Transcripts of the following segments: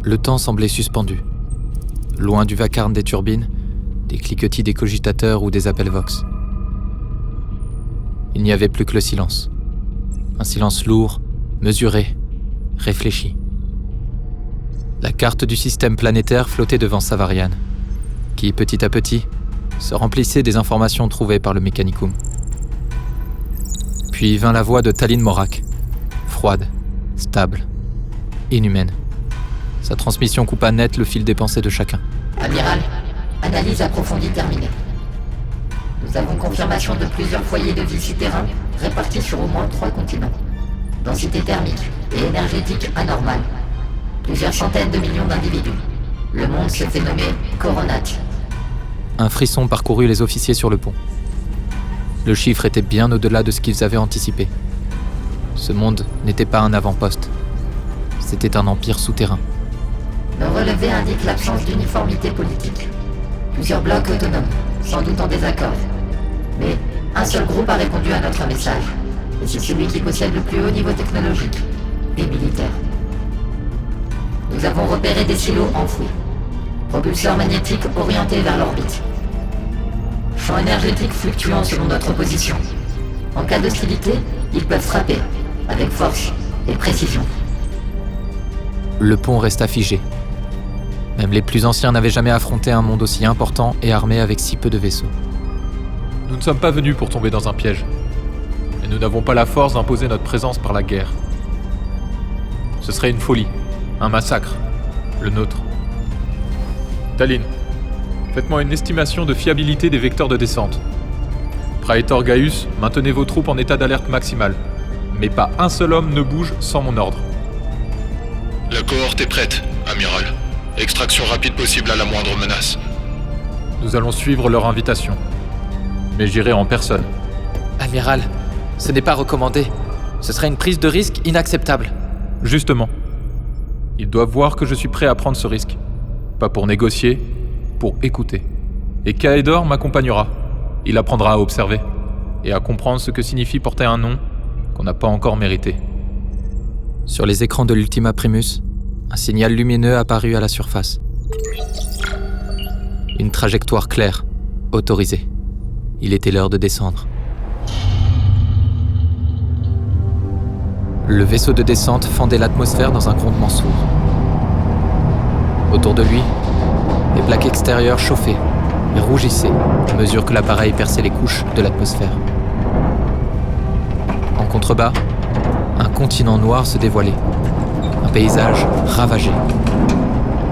Le temps semblait suspendu. Loin du vacarme des turbines, des cliquetis des cogitateurs ou des appels Vox. Il n'y avait plus que le silence. Un silence lourd, mesuré, réfléchi. La carte du système planétaire flottait devant Savarian, qui, petit à petit, se remplissait des informations trouvées par le Mechanicum. Puis vint la voix de Taline Morak, froide, stable, inhumaine. Sa transmission coupa net le fil des pensées de chacun. Amiral, analyse approfondie terminée. Nous avons confirmation de plusieurs foyers de vie souterrains répartis sur au moins 3 continents. Densité thermique et énergétique anormale. Plusieurs centaines de millions d'individus. Le monde se fait nommer Coronat. Un frisson parcourut les officiers sur le pont. Le chiffre était bien au-delà de ce qu'ils avaient anticipé. Ce monde n'était pas un avant-poste. C'était un empire souterrain. Nos relevés indiquent l'absence d'uniformité politique. Plusieurs blocs autonomes, sans doute en désaccord. Mais un seul groupe a répondu à notre message. Et c'est celui qui possède le plus haut niveau technologique, des militaires. Nous avons repéré des silos enfouis. Propulseurs magnétiques orientés vers l'orbite. Champ énergétique fluctuant selon notre position. En cas d'hostilité, ils peuvent frapper, avec force et précision. Le pont resta figé. Même les plus anciens n'avaient jamais affronté un monde aussi important et armé avec si peu de vaisseaux. Nous ne sommes pas venus pour tomber dans un piège. Et nous n'avons pas la force d'imposer notre présence par la guerre. Ce serait une folie, un massacre, le nôtre. Taline, faites-moi une estimation de fiabilité des vecteurs de descente. Praetor Gaius, maintenez vos troupes en état d'alerte maximale. Mais pas un seul homme ne bouge sans mon ordre. La cohorte est prête, amiral. Extraction rapide possible à la moindre menace. Nous allons suivre leur invitation. Mais j'irai en personne. Amiral, ce n'est pas recommandé. Ce serait une prise de risque inacceptable. Justement. Ils doivent voir que je suis prêt à prendre ce risque. Pas pour négocier, pour écouter. Et Kaedor m'accompagnera. Il apprendra à observer. Et à comprendre ce que signifie porter un nom qu'on n'a pas encore mérité. Sur les écrans de l'Ultima Primus, un signal lumineux apparut à la surface. Une trajectoire claire, autorisée. Il était l'heure de descendre. Le vaisseau de descente fendait l'atmosphère dans un grondement sourd. Autour de lui, les plaques extérieures chauffaient et rougissaient à mesure que l'appareil perçait les couches de l'atmosphère. En contrebas, un continent noir se dévoilait. Un paysage ravagé.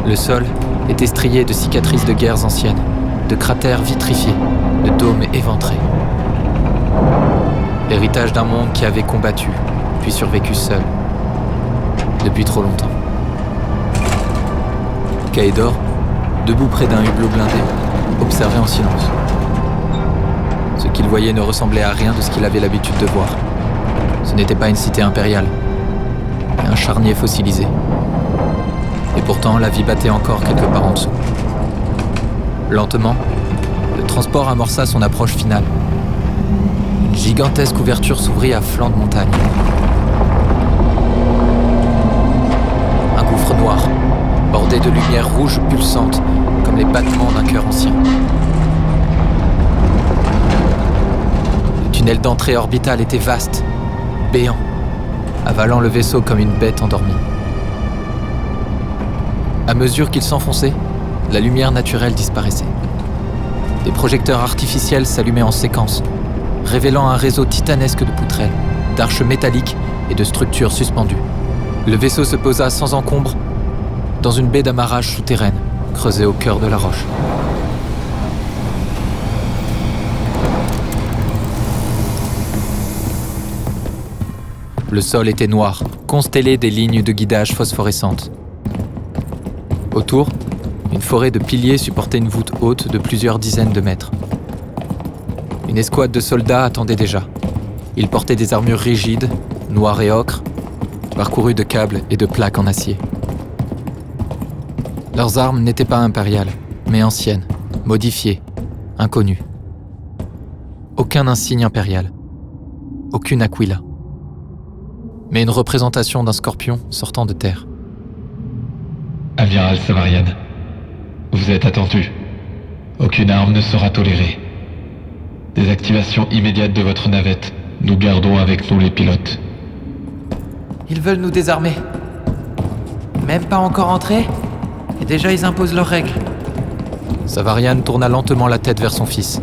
Le sol était strié de cicatrices de guerres anciennes, de cratères vitrifiés, de dômes éventrés. L'héritage d'un monde qui avait combattu, puis survécu seul, depuis trop longtemps. Kaedor, debout près d'un hublot blindé, observait en silence. Ce qu'il voyait ne ressemblait à rien de ce qu'il avait l'habitude de voir. Ce n'était pas une cité impériale, mais un charnier fossilisé. Et pourtant, la vie battait encore quelque part en dessous. Lentement, le transport amorça son approche finale. Une gigantesque ouverture s'ouvrit à flanc de montagne. Un gouffre noir, bordé de lumière rouge pulsante, comme les battements d'un cœur ancien. Le tunnel d'entrée orbitale était vaste, béant, avalant le vaisseau comme une bête endormie. À mesure qu'il s'enfonçait, la lumière naturelle disparaissait. Des projecteurs artificiels s'allumaient en séquence, révélant un réseau titanesque de poutrelles, d'arches métalliques et de structures suspendues. Le vaisseau se posa sans encombre dans une baie d'amarrage souterraine, creusée au cœur de la roche. Le sol était noir, constellé des lignes de guidage phosphorescentes. Autour, une forêt de piliers supportait une voûte haute de plusieurs dizaines de mètres. Une escouade de soldats attendait déjà. Ils portaient des armures rigides, noires et ocre, parcourues de câbles et de plaques en acier. Leurs armes n'étaient pas impériales, mais anciennes, modifiées, inconnues. Aucun insigne impérial, aucune aquila, mais une représentation d'un scorpion sortant de terre. Amiral Savarian. Vous êtes attendu. Aucune arme ne sera tolérée. Désactivation immédiate de votre navette. Nous gardons avec nous les pilotes. Ils veulent nous désarmer. Même pas encore entrés, et déjà ils imposent leurs règles. Savarian tourna lentement la tête vers son fils.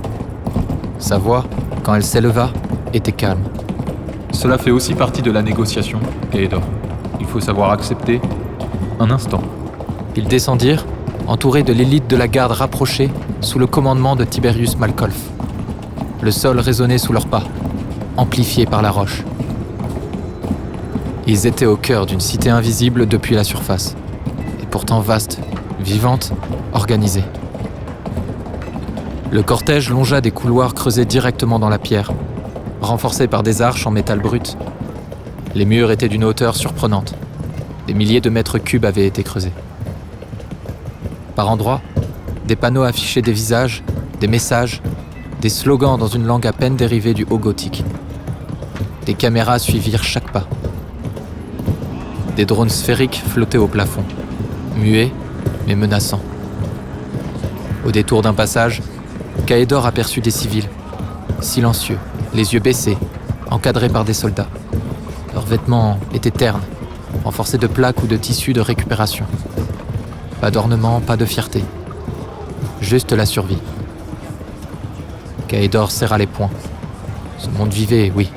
Sa voix, quand elle s'éleva, était calme. Cela fait aussi partie de la négociation, Kaedor. Il faut savoir accepter un instant. Ils descendirent, entourés de l'élite de la garde rapprochée, sous le commandement de Tiberius Malkolf. Le sol résonnait sous leurs pas, amplifié par la roche. Ils étaient au cœur d'une cité invisible depuis la surface, et pourtant vaste, vivante, organisée. Le cortège longea des couloirs creusés directement dans la pierre, renforcés par des arches en métal brut. Les murs étaient d'une hauteur surprenante. Des milliers de mètres cubes avaient été creusés. Par endroits, des panneaux affichaient des visages, des messages, des slogans dans une langue à peine dérivée du haut gothique. Des caméras suivirent chaque pas. Des drones sphériques flottaient au plafond, muets mais menaçants. Au détour d'un passage, Kaedor aperçut des civils, silencieux, les yeux baissés, encadrés par des soldats. Leurs vêtements étaient ternes, renforcés de plaques ou de tissus de récupération. Pas d'ornement, pas de fierté. Juste la survie. Kaedor serra les poings. Ce monde vivait, oui,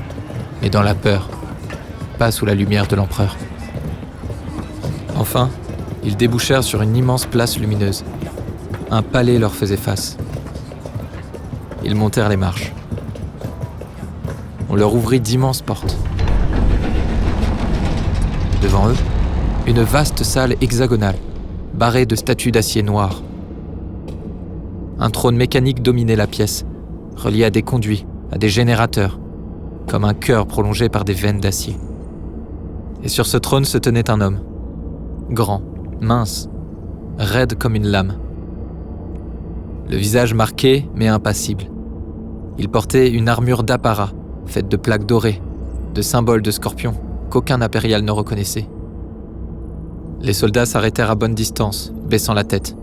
mais dans la peur, pas sous la lumière de l'empereur. Enfin, ils débouchèrent sur une immense place lumineuse. Un palais leur faisait face. Ils montèrent les marches. On leur ouvrit d'immenses portes. Devant eux, une vaste salle hexagonale, barrée de statues d'acier noir. Un trône mécanique dominait la pièce, relié à des conduits, à des générateurs, comme un cœur prolongé par des veines d'acier. Et sur ce trône se tenait un homme, grand, mince, raide comme une lame. Le visage marqué mais impassible. Il portait une armure d'apparat, faite de plaques dorées, de symboles de scorpions qu'aucun impérial ne reconnaissait. Les soldats s'arrêtèrent à bonne distance, baissant la tête.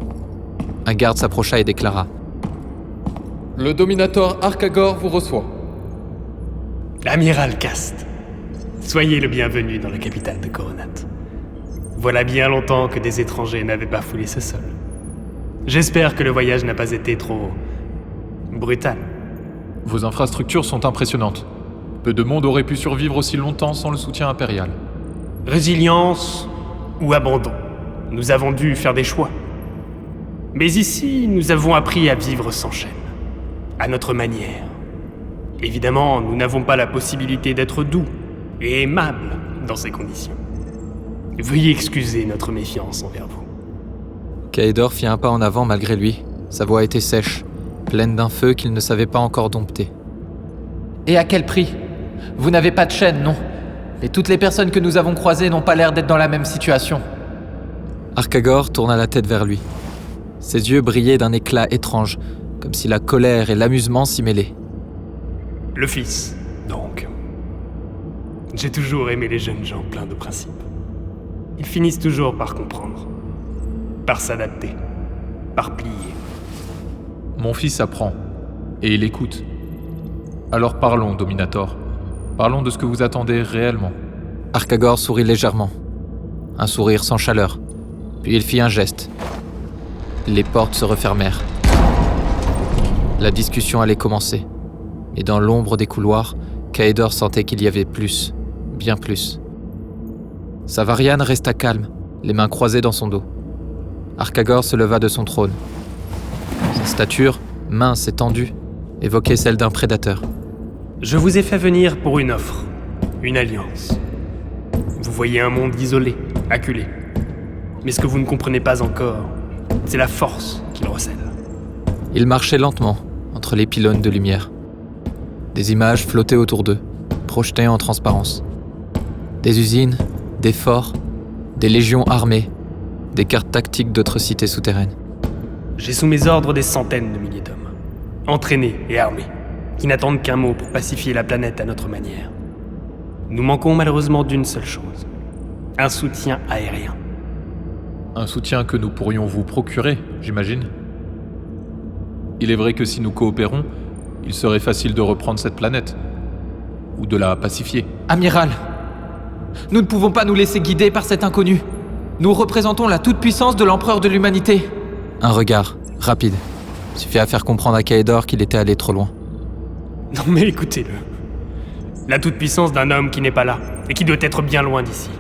Un garde s'approcha et déclara : « Le Dominator Arcagor vous reçoit. » Amiral Cast, soyez le bienvenu dans la capitale de Coronat. Voilà bien longtemps que des étrangers n'avaient pas foulé ce sol. J'espère que le voyage n'a pas été trop brutal. Vos infrastructures sont impressionnantes. Peu de monde aurait pu survivre aussi longtemps sans le soutien impérial. Résilience ou abandon, nous avons dû faire des choix. Mais ici, nous avons appris à vivre sans chaîne, à notre manière. Évidemment, nous n'avons pas la possibilité d'être doux et aimables dans ces conditions. Veuillez excuser notre méfiance envers vous. Kaedor fit un pas en avant malgré lui. Sa voix était sèche, pleine d'un feu qu'il ne savait pas encore dompter. « Et à quel prix ? Vous n'avez pas de chaîne, non ? Et toutes les personnes que nous avons croisées n'ont pas l'air d'être dans la même situation. » Arcagor tourna la tête vers lui. Ses yeux brillaient d'un éclat étrange, comme si la colère et l'amusement s'y mêlaient. Le fils, donc. J'ai toujours aimé les jeunes gens pleins de principes. Ils finissent toujours par comprendre, par s'adapter, par plier. Mon fils apprend, et il écoute. Alors parlons, Dominator. Parlons de ce que vous attendez réellement. Arcagor sourit légèrement. Un sourire sans chaleur. Puis il fit un geste. Les portes se refermèrent. La discussion allait commencer. Et dans l'ombre des couloirs, Kaedor sentait qu'il y avait plus, bien plus. Savarian resta calme, les mains croisées dans son dos. Arcagor se leva de son trône. Sa stature, mince et tendue, évoquait celle d'un prédateur. Je vous ai fait venir pour une offre, une alliance. Vous voyez un monde isolé, acculé. Mais ce que vous ne comprenez pas encore, c'est la force qu'il recèle. Ils marchaient lentement, entre les pylônes de lumière. Des images flottaient autour d'eux, projetées en transparence. Des usines, des forts, des légions armées, des cartes tactiques d'autres cités souterraines. J'ai sous mes ordres des centaines de milliers d'hommes, entraînés et armés, qui n'attendent qu'un mot pour pacifier la planète à notre manière. Nous manquons malheureusement d'une seule chose, un soutien aérien. Un soutien que nous pourrions vous procurer, j'imagine. Il est vrai que si nous coopérons, il serait facile de reprendre cette planète. Ou de la pacifier. Amiral, nous ne pouvons pas nous laisser guider par cet inconnu. Nous représentons la toute-puissance de l'empereur de l'humanité. Un regard, rapide, suffit à faire comprendre à Kaedor qu'il était allé trop loin. Non mais écoutez-le. La toute-puissance d'un homme qui n'est pas là, et qui doit être bien loin d'ici.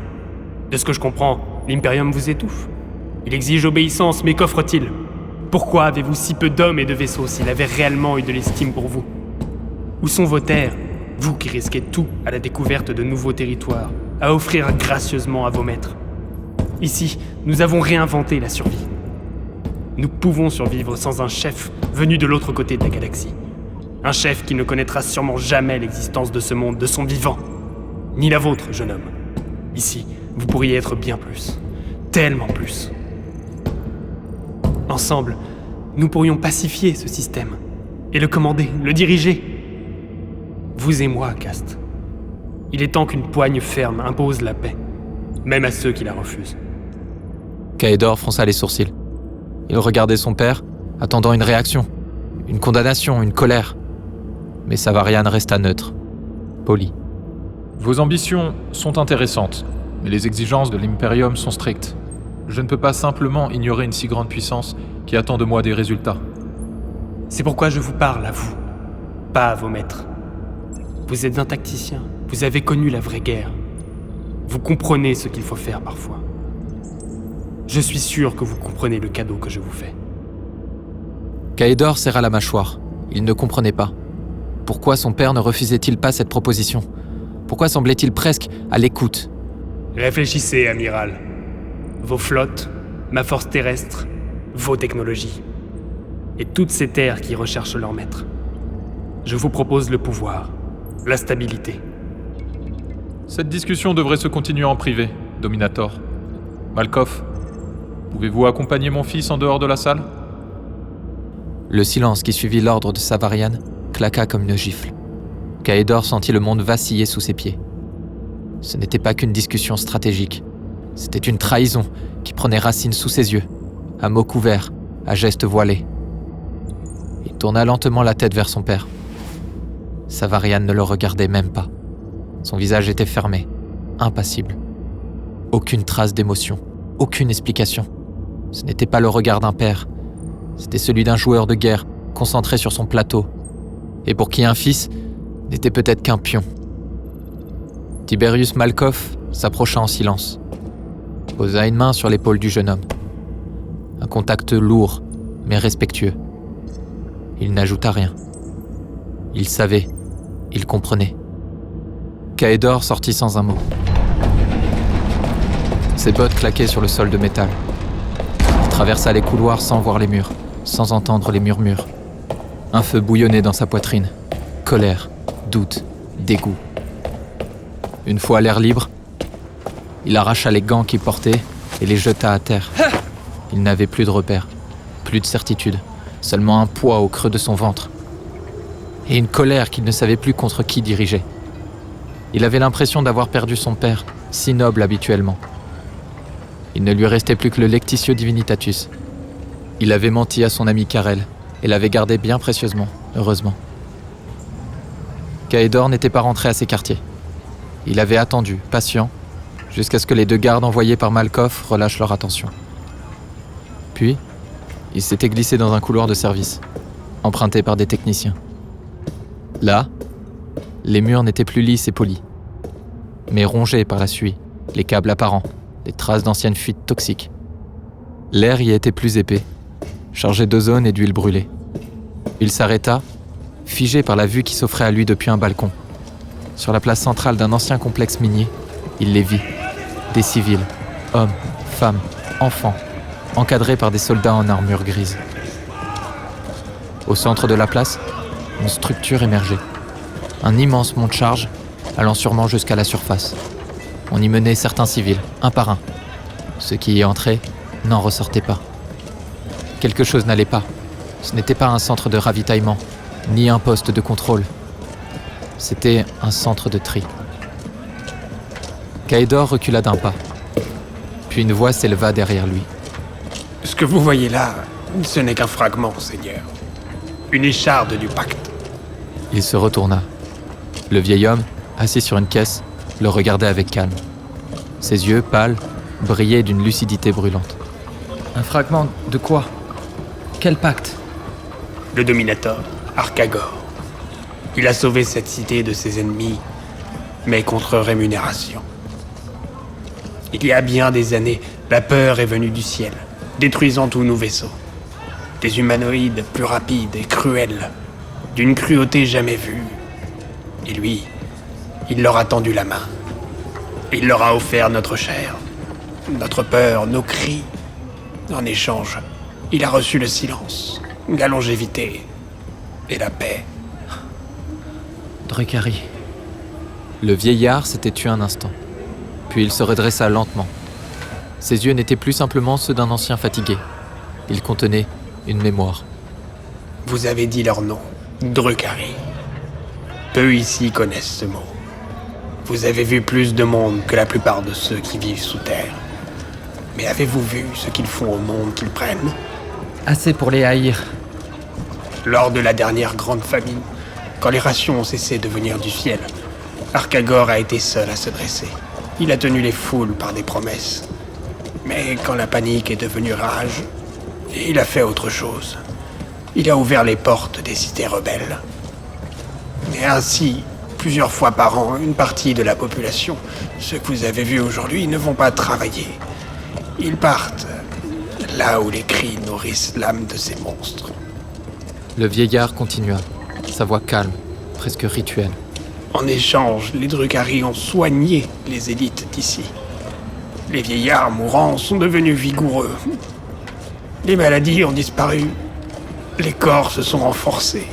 De ce que je comprends, l'Imperium vous étouffe. Il exige obéissance, mais qu'offre-t-il ? Pourquoi avez-vous si peu d'hommes et de vaisseaux s'il avait réellement eu de l'estime pour vous ? Où sont vos terres ? Vous qui risquez tout à la découverte de nouveaux territoires, à offrir gracieusement à vos maîtres. Ici, nous avons réinventé la survie. Nous pouvons survivre sans un chef venu de l'autre côté de la galaxie. Un chef qui ne connaîtra sûrement jamais l'existence de ce monde de son vivant. Ni la vôtre, jeune homme. Ici, vous pourriez être bien plus. Tellement plus. Ensemble, nous pourrions pacifier ce système. Et le commander, le diriger. Vous et moi, Cast. Il est temps qu'une poigne ferme impose la paix. Même à ceux qui la refusent. Kaedor fronça les sourcils. Il regardait son père, attendant une réaction. Une condamnation, une colère. Mais Savarian resta neutre. Poli. Vos ambitions sont intéressantes, mais les exigences de l'Imperium sont strictes. Je ne peux pas simplement ignorer une si grande puissance qui attend de moi des résultats. C'est pourquoi je vous parle à vous, pas à vos maîtres. Vous êtes un tacticien, vous avez connu la vraie guerre. Vous comprenez ce qu'il faut faire parfois. Je suis sûr que vous comprenez le cadeau que je vous fais. Kaedor serra la mâchoire. Il ne comprenait pas. Pourquoi son père ne refusait-il pas cette proposition ? Pourquoi semblait-il presque à l'écoute ? Réfléchissez, amiral. Vos flottes, ma force terrestre, vos technologies. Et toutes ces terres qui recherchent leur maître. Je vous propose le pouvoir, la stabilité. Cette discussion devrait se continuer en privé, Dominator. Malkoff, pouvez-vous accompagner mon fils en dehors de la salle ? Le silence qui suivit l'ordre de Savarian claqua comme une gifle. Kaedor sentit le monde vaciller sous ses pieds. Ce n'était pas qu'une discussion stratégique. C'était une trahison qui prenait racine sous ses yeux, à mots couverts, à gestes voilés. Il tourna lentement la tête vers son père. Savarian ne le regardait même pas. Son visage était fermé, impassible. Aucune trace d'émotion, aucune explication. Ce n'était pas le regard d'un père, c'était celui d'un joueur de guerre concentré sur son plateau, et pour qui un fils n'était peut-être qu'un pion. Tiberius Malkoff s'approcha en silence, posa une main sur l'épaule du jeune homme. Un contact lourd, mais respectueux. Il n'ajouta rien. Il savait, il comprenait. Kaedor sortit sans un mot. Ses bottes claquaient sur le sol de métal. Il traversa les couloirs sans voir les murs, sans entendre les murmures. Un feu bouillonnait dans sa poitrine. Colère, doute, dégoût. Une fois à l'air libre, il arracha les gants qu'il portait et les jeta à terre. Il n'avait plus de repères, plus de certitude, seulement un poids au creux de son ventre. Et une colère qu'il ne savait plus contre qui diriger. Il avait l'impression d'avoir perdu son père, si noble habituellement. Il ne lui restait plus que le Lectitio Divinitatus. Il avait menti à son ami Karel et l'avait gardé bien précieusement, heureusement. Kaedor n'était pas rentré à ses quartiers. Il avait attendu, patient, jusqu'à ce que les 2 gardes envoyés par Malkoff relâchent leur attention. Puis, il s'était glissé dans un couloir de service, emprunté par des techniciens. Là, les murs n'étaient plus lisses et polis, mais rongés par la suie, les câbles apparents, les traces d'anciennes fuites toxiques. L'air y était plus épais, chargé d'ozone et d'huile brûlée. Il s'arrêta, figé par la vue qui s'offrait à lui depuis un balcon. Sur la place centrale d'un ancien complexe minier, il les vit. Des civils, hommes, femmes, enfants, encadrés par des soldats en armure grise. Au centre de la place, une structure émergeait. Un immense mont de charge allant sûrement jusqu'à la surface. On y menait certains civils, un par un. Ceux qui y entraient n'en ressortaient pas. Quelque chose n'allait pas. Ce n'était pas un centre de ravitaillement, ni un poste de contrôle. C'était un centre de tri. Kaedor recula d'un pas. Puis une voix s'éleva derrière lui. Ce que vous voyez là, ce n'est qu'un fragment, Seigneur. Une écharde du pacte. Il se retourna. Le vieil homme, assis sur une caisse, le regardait avec calme. Ses yeux, pâles, brillaient d'une lucidité brûlante. Un fragment de quoi? Quel pacte? Le Dominator, Arcagor. Il a sauvé cette cité de ses ennemis, mais contre rémunération. Il y a bien des années, la peur est venue du ciel, détruisant tous nos vaisseaux. Des humanoïdes plus rapides et cruels, d'une cruauté jamais vue. Et lui, il leur a tendu la main. Il leur a offert notre chair, notre peur, nos cris. En échange, il a reçu le silence, la longévité et la paix. Drukhari. Le vieillard s'était tué un instant. Puis il se redressa lentement. Ses yeux n'étaient plus simplement ceux d'un ancien fatigué. Ils contenaient une mémoire. Vous avez dit leur nom, Drukhari. Peu ici connaissent ce mot. Vous avez vu plus de monde que la plupart de ceux qui vivent sous terre. Mais avez-vous vu ce qu'ils font au monde qu'ils prennent? Assez pour les haïr. Lors de la dernière grande famine, quand les rations ont cessé de venir du ciel, Arcagor a été seul à se dresser. Il a tenu les foules par des promesses. Mais quand la panique est devenue rage, il a fait autre chose. Il a ouvert les portes des cités rebelles. Et ainsi, plusieurs fois par an, une partie de la population, ceux que vous avez vus aujourd'hui, ne vont pas travailler. Ils partent là où les cris nourrissent l'âme de ces monstres. Le vieillard continua, sa voix calme, presque rituelle. En échange, les Drukhari ont soigné les élites d'ici. Les vieillards mourants sont devenus vigoureux. Les maladies ont disparu. Les corps se sont renforcés.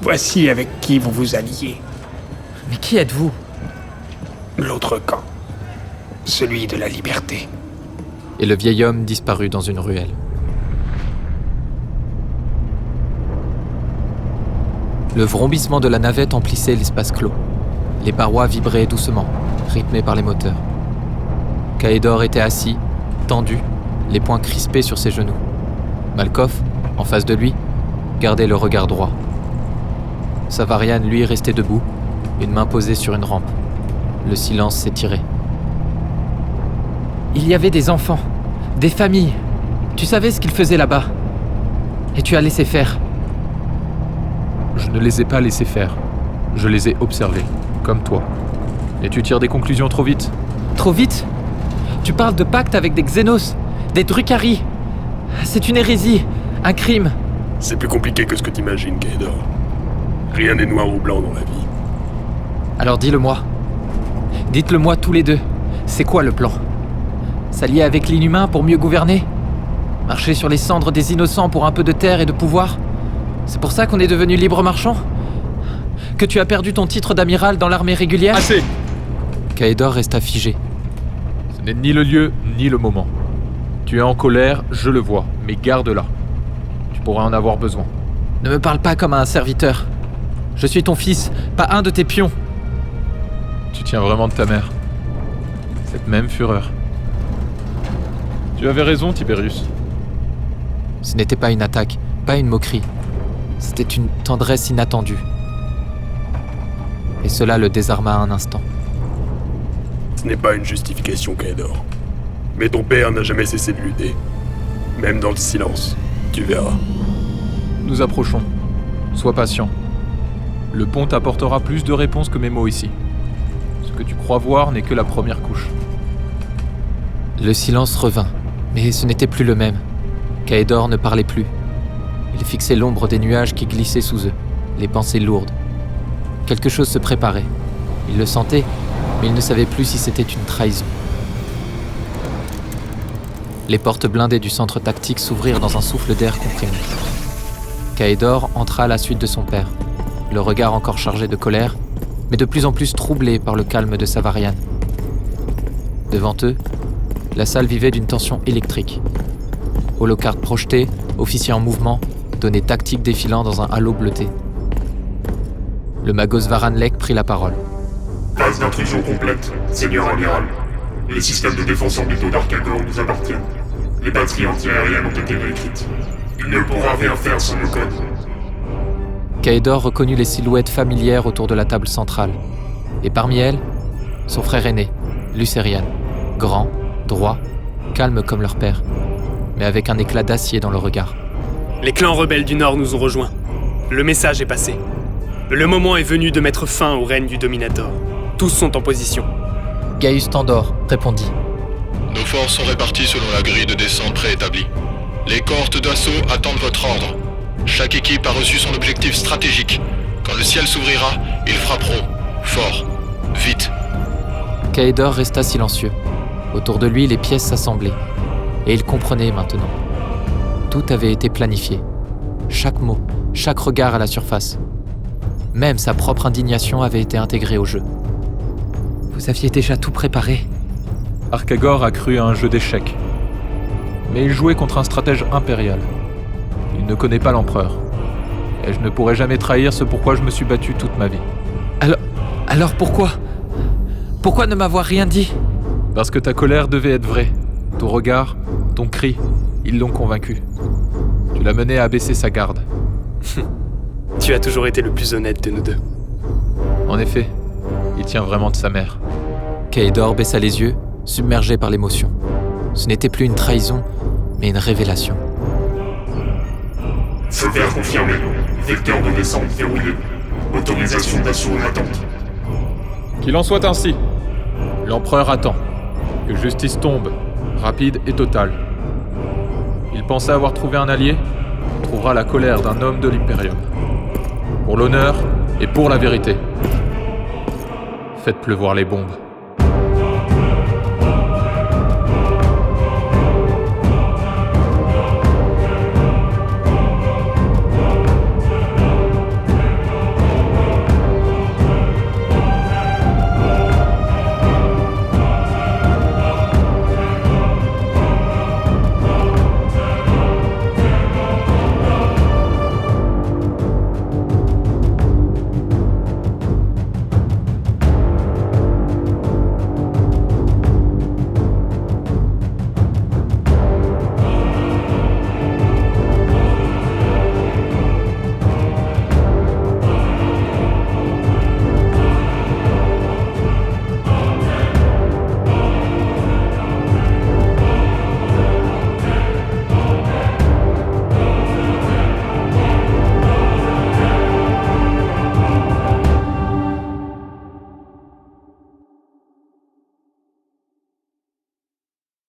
Voici avec qui vous vous alliez. Mais qui êtes-vous? L'autre camp. Celui de la liberté. Et le vieil homme disparut dans une ruelle. Le vrombissement de la navette emplissait l'espace clos. Les parois vibraient doucement, rythmées par les moteurs. Kaedor était assis, tendu, les poings crispés sur ses genoux. Malkoff, en face de lui, gardait le regard droit. Savarian, lui, restait debout, une main posée sur une rampe. Le silence s'étirait. Il y avait des enfants, des familles. Tu savais ce qu'ils faisaient là-bas. Et tu as laissé faire. Je ne les ai pas laissés faire. Je les ai observés, comme toi. Et tu tires des conclusions trop vite. Trop vite? Tu parles de pacte avec des Xénos, des Drukhari. C'est une hérésie, un crime. C'est plus compliqué que ce que t'imagines, Kaedor. Rien n'est noir ou blanc dans la vie. Alors dis-le-moi. Dites-le-moi tous les deux. C'est quoi le plan? S'allier avec l'inhumain pour mieux gouverner? Marcher sur les cendres des innocents pour un peu de terre et de pouvoir? C'est pour ça qu'on est devenu libre marchand? Que tu as perdu ton titre d'amiral dans l'armée régulière? Assez! Kaedor resta figé. Ce n'est ni le lieu, ni le moment. Tu es en colère, je le vois, mais garde-la. Tu pourras en avoir besoin. Ne me parle pas comme à un serviteur. Je suis ton fils, pas un de tes pions. Tu tiens vraiment de ta mère. Cette même fureur. Tu avais raison, Tiberius. Ce n'était pas une attaque, pas une moquerie. C'était une tendresse inattendue. Et cela le désarma un instant. Ce n'est pas une justification, Kaedor. Mais ton père n'a jamais cessé de lutter. Même dans le silence. Tu verras. Nous approchons. Sois patient. Le pont t'apportera plus de réponses que mes mots ici. Ce que tu crois voir n'est que la première couche. Le silence revint, mais ce n'était plus le même. Kaedor ne parlait plus. Il fixait l'ombre des nuages qui glissaient sous eux, les pensées lourdes. Quelque chose se préparait. Il le sentait, mais il ne savait plus si c'était une trahison. Les portes blindées du centre tactique s'ouvrirent dans un souffle d'air comprimé. Kaedor entra à la suite de son père, le regard encore chargé de colère, mais de plus en plus troublé par le calme de Savarian. Devant eux, la salle vivait d'une tension électrique. Holocartes projetées, officiers en mouvement, données tactiques défilant dans un halo bleuté. Le magos Varanlek prit la parole. Phase d'intrusion complète, Seigneur Amiral. Les systèmes de défense orbitaux d'Arcagor nous appartiennent. Les batteries antiaériennes ont été réécrites. Il ne pourra rien faire sans nos codes. Kaedor reconnut les silhouettes familières autour de la table centrale. Et parmi elles, son frère aîné, Lucerian. Grand, droit, calme comme leur père, mais avec un éclat d'acier dans le regard. Les clans rebelles du Nord nous ont rejoints. Le message est passé. Le moment est venu de mettre fin au règne du Dominator. Tous sont en position. Gaius Tandor répondit. Nos forces sont réparties selon la grille de descente préétablie. Les cohortes d'assaut attendent votre ordre. Chaque équipe a reçu son objectif stratégique. Quand le ciel s'ouvrira, ils frapperont. Fort. Vite. Kaedor resta silencieux. Autour de lui, les pièces s'assemblaient. Et il comprenait maintenant. Tout avait été planifié. Chaque mot, chaque regard à la surface. Même sa propre indignation avait été intégrée au jeu. Vous aviez déjà tout préparé. Arcagor a cru à un jeu d'échecs. Mais il jouait contre un stratège impérial. Il ne connaît pas l'empereur. Et je ne pourrai jamais trahir ce pourquoi je me suis battu toute ma vie. Alors pourquoi ? Pourquoi ne m'avoir rien dit ? Parce que ta colère devait être vraie. Ton regard, ton cri, ils l'ont convaincu. Tu l'as mené à abaisser sa garde. Tu as toujours été le plus honnête de nous deux. En effet, il tient vraiment de sa mère. Kaedor baissa les yeux, submergé par l'émotion. Ce n'était plus une trahison, mais une révélation. Feu vert confirmé. Vecteur de descente verrouillé. Autorisation d'assaut en attente. Qu'il en soit ainsi. L'empereur attend. Que justice tombe, rapide et totale. Il pensait avoir trouvé un allié, on trouvera la colère d'un homme de l'Imperium. Pour l'honneur et pour la vérité. Faites pleuvoir les bombes.